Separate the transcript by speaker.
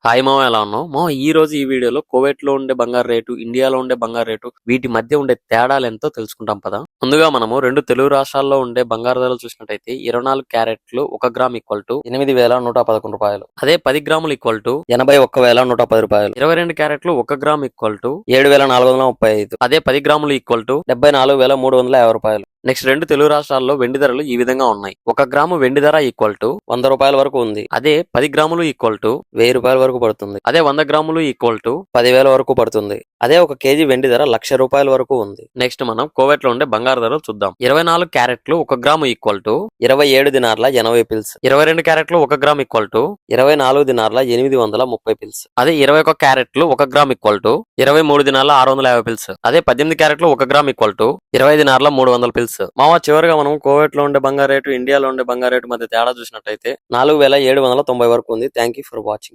Speaker 1: Hi మామ, ఎలా ఉన్నావు మామ? ఈ రోజు ఈ వీడియోలో కువైట్ లో ఉండే బంగారు రేటు, ఇండియాలో ఉండే బంగారు రేటు, వీటి మధ్య ఉండే తేడాలు ఎంతో తెలుసుకుంటాం పదా. ముందుగా మనము రెండు తెలుగు రాష్ట్రాల్లో ఉండే బంగారు ధరలు చూసినట్టయితే 24 క్యారెట్లు 1 గ్రామ్ ఈక్వల్ టు 8,111 రూపాయలు. అదే 10 గ్రాములు ఈక్వల్ టు 81,110 రూపాయలు. 22 క్యారెట్లు 1 గ్రామ్ ఈక్వల్ టు 7,435. అదే 10 గ్రాములు ఈక్వల్ టు 74,350 రూపాయలు. నెక్స్ట్ రెండు తెలుగు రాష్ట్రాల్లో వెండి ధరలు ఈ విధంగా ఉన్నాయి. 1 గ్రాము వెండి ధర ఈక్వల్ టు 100 రూపాయల వరకు ఉంది. అదే 10 గ్రాములు ఈక్వల్ టు 1000 రూపాయల వరకు పడుతుంది. అదే 100 గ్రాములు ఈక్వల్ టు 10,000 వరకు పడుతుంది. అదే 1 కేజీ వెండి ధర 1,00,000 రూపాయల వరకు ఉంది. నెక్స్ట్ మనం కువైట్ లో ఉండే బంగారు ధరలు చూద్దాం. 24 క్యారెట్లు 1 గ్రాము ఈక్వల్ టు 27 దినార్ల 80 పిల్స్. 22 క్యారెట్లు 1 గ్రామ్ ఈక్వల్ టు 24 దినార్ల 830 పిల్స్. అదే 21 క్యారెట్లు 1 గ్రామ్ ఈక్వల్ టు 23 దినార్ల 650 పిల్స్. అదే 18 క్యారెట్లు 1 గ్రామ్ ఈక్వల్ టు 20 దినార్ల 300 పిల్స్. మావా, చివరిగా మనం కువైట్ లో ఉండే బంగారు రేటు, ఇండియాలో ఉండే బంగారు రేటు మధ్య తేడా చూసినట్టయితే 4,790 వరకు ఉంది. Thank you for watching.